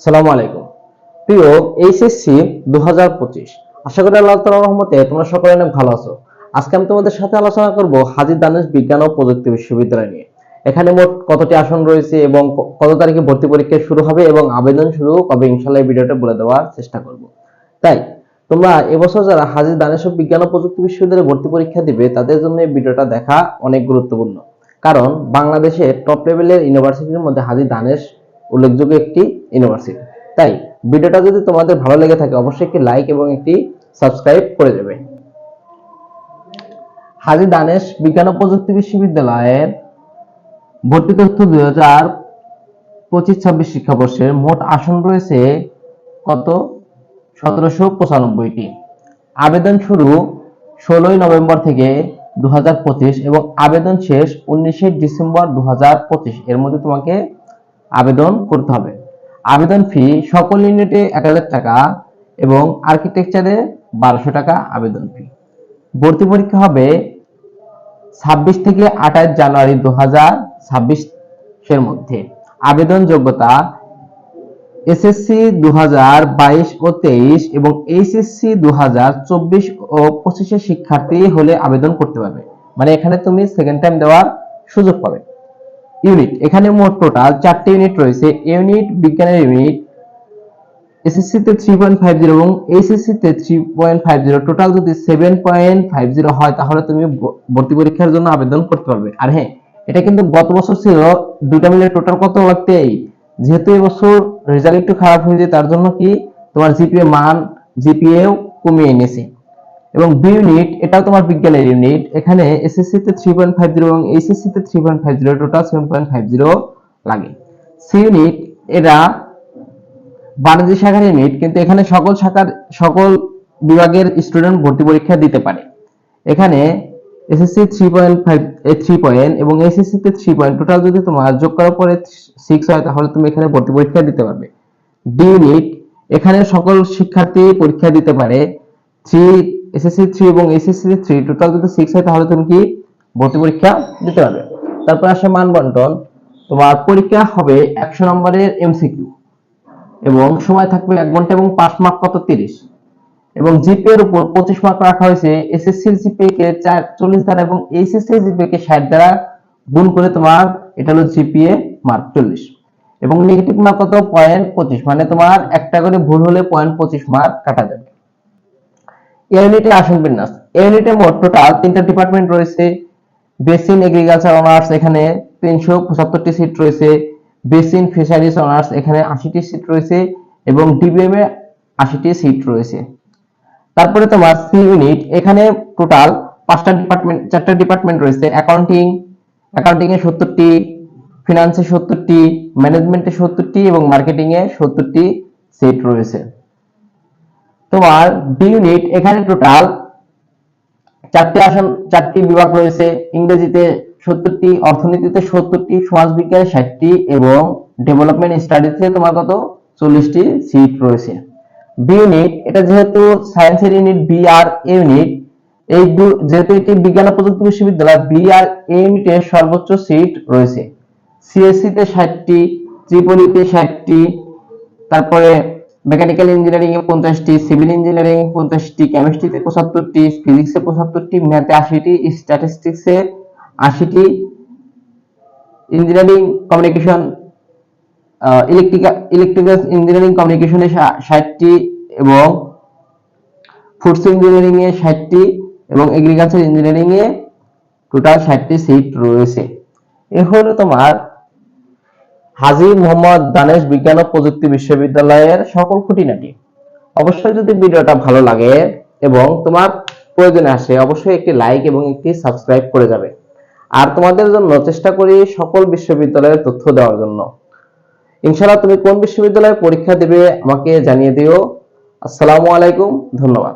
সালামু আলাইকুম। প্রিয় এইচএসসি 2025, আশা করি আল্লাহ তাআলার রহমতে তোমরা সকলে অনেক ভালো আছো। আজকে আমি তোমাদের সাথে আলোচনা করব হাজী দানেশ বিজ্ঞান ও প্রযুক্তি বিশ্ববিদ্যালয় নিয়ে। এখানে মোট কতটি আসন রয়েছে এবং কত তারিখে ভর্তি পরীক্ষা শুরু হবে এবং আবেদন শুরু কবে, ইনশাআল্লাহ এই ভিডিওটা বলে দেওয়ার চেষ্টা করব। তাই তোমরা এবছর যারা হাজী দানেশ বিজ্ঞান ও প্রযুক্তি বিশ্ববিদ্যালয়ে ভর্তি পরীক্ষা দিবে তাদের জন্য এই ভিডিওটা দেখা অনেক গুরুত্বপূর্ণ। কারণ বাংলাদেশের টপ লেভেলের ইউনিভার্সিটির মধ্যে হাজী দানেশ উল্লেখযোগ্য একটি ইউনিভার্সিটি। তাই ভিডিওটা যদি তোমাদের ভালো লেগে থাকে অবশ্যই একটি লাইক এবং একটি সাবস্ক্রাইব করে দেবে। হাজী দানেশ বিজ্ঞান ও প্রযুক্তি বিশ্ববিদ্যালয়ের ভর্তি তথ্য 2025-26 শিক্ষাবর্ষের মোট আসন রয়েছে কত? 1795টি। আবেদন শুরু 16 নভেম্বর থেকে 2025 এবং আবেদন শেষ 19 ডিসেম্বর 2025 এর মধ্যে তোমাকে আবেদন করতে হবে। আবেদন ফি সকল ইউনিটে 1000 টাকা এবং আর্কিটেকচারে 1200 টাকা আবেদন ফি। ভর্তি পরীক্ষা হবে 26 থেকে 28 জানুয়ারি 2026 এর মধ্যে। আবেদন যোগ্যতা এসএসসি 2022 ও 23 এবং এইচএসসি 2024 ও 25 এর শিক্ষার্থী হলে আবেদন করতে পারবে। মানে এখানে তুমি সেকেন্ড টাইম দেওয়ার সুযোগ পাবে। ইউনিট, এখানে মোট টোটাল 4টি ইউনিট রয়েছে। ইউনিট বিজ্ঞানের ইউনিট এসএসসি তে 3.50 এবং এইচএসসি তে 3.50, টোটাল যদি 7.50 হয় তাহলে তুমি ভর্তি পরীক্ষার জন্য আবেদন করতে পারবে। আর হ্যাঁ, এটা কিন্তু গত বছর ছিল দুটো মিলে টোটাল কত লাগতে, যেহেতু এবছর রেজাল্ট একটু খারাপ হয়েছে তার জন্য কি তোমার জিপিএও কমিয়ে এনেছে। এবং বি ইউনিট, এটাও তোমার বিজ্ঞানের ইউনিট। এখানে এসএসসি তে 3.50 এবং এইচএসসি তে 3.50, টোটাল 7.50 লাগে। সি ইউনিট, এরা বাণিজ্য শাখার ইউনিট, কিন্তু এখানে সকল বিভাগের স্টুডেন্ট ভর্তি পরীক্ষা দিতে পারে। এখানে এসএসসি 3 পয়েন্ট এবং এইচএসসি তে 3 পয়েন্ট, টোটাল যদি তোমার যোগ করার পরে 6 হয় তাহলে তুমি এখানে ভর্তি পরীক্ষা দিতে পারবে। ডি ইউনিট, এখানে সকল শিক্ষার্থী পরীক্ষা দিতে পারে। এসএসসি 3 এবং এইচএসসি 3, টোটাল যদি 6 হয় তাহলে তুমি কি ভর্তি পরীক্ষা দিতে পারবে। তারপর আসে মানবন্টন। তোমার পরীক্ষা হবে 100 নম্বরের এমসিকিউ এবং সময় থাকবে 1 ঘন্টা এবং 5 মার্ক কত 30 এবং জিপিএ এর উপর 25 মার্ক রাখা হয়েছে। এসএসসি জিপিএ কে 40 দ্বারা এবং এইচএসসি জিপিএ কে 60 দ্বারা গুণ করে তোমার এটা হলো জিপিএ মার্ক 40 এবং নেগেটিভ মার্ক কত 0.25, মানে তোমার একটা করে ভুল হলে 0.25 মার্ক কাটা যাবে। ইউনিটে আসন বিন্যাস। ইউনিটে মোট টোটাল 3টা ডিপার্টমেন্ট রয়েছে। বেসিন এগ্রিকালচার অনার্স, এখানে 375টি সিট রয়েছে। বেসিন ফিশারিজ অনার্স, এখানে 80টি সিট রয়েছে এবং ডিবিএম এ 80টি সিট রয়েছে। তারপরে তোমার সি ইউনিট, এখানে টোটাল 4টা ডিপার্টমেন্ট রয়েছে। অ্যাকাউন্টিং এ 70টি, ফিনান্সে 70টি, ম্যানেজমেন্টে 70টি এবং মার্কেটিং এ 70টি সিট রয়েছে। তোমার বি ইউনিট, এখানে টোটাল 4টি বিভাগ রয়েছে। ইংরেজিতে 70টি, অর্থনীতিতে 70টি, সমাজবিজ্ঞানে 60টি এবং ডেভেলপমেন্ট স্টাডিজে তোমার কত 40টি সিট রয়েছে। বি ইউনিট, এটা যেহেতু সায়েন্সের ইউনিট, বি আর এ ইউনিট, যেহেতু এটি বিজ্ঞান ও প্রযুক্তি বিশ্ববিদ্যালয়, বি আর এ ইউনিটের সর্বোচ্চ সিট রয়েছে। সিএসসি তে 60টি, ত্রিপলিতে 60টি, তারপরে মেকানিক্যাল ইঞ্জিনিয়ারিং এ 50টি, সিভিল ইঞ্জিনিয়ারিং এ 50টি, কেমিস্ট্রিতে 75টি, ফিজিক্সে 75টি, ম্যাথে 80টি, স্ট্যাটিস্টিক্সে 80টি, ইঞ্জিনিয়ারিং কমিউনিকেশন ইলেকট্রিক্যাল ইঞ্জিনিয়ারিং কমিউনিকেশনে 60টি এবং ফুডস ইঞ্জিনিয়ারিং এ 60টি এবং এগ্রিকালচার ইঞ্জিনিয়ারিং এ টোটাল 60টি সিট রয়েছে। এ হলো তোমার হাজী মোহাম্মদ দানেশ বিজ্ঞান ও প্রযুক্তি বিশ্ববিদ্যালয়ের সকল খুঁটিনাটি। অবশ্যই যদি ভিডিওটা ভালো লাগে এবং তোমার প্রয়োজনে আসে অবশ্যই একটি লাইক এবং একটি সাবস্ক্রাইব করে যাবে। আর তোমাদের জন্য চেষ্টা করি সকল বিশ্ববিদ্যালয়ের তথ্য দেওয়ার জন্য। ইনশাআল্লাহ তুমি কোন বিশ্ববিদ্যালয়ে পরীক্ষা দেবে আমাকে জানিয়ে দিও। আসসালামু আলাইকুম, ধন্যবাদ।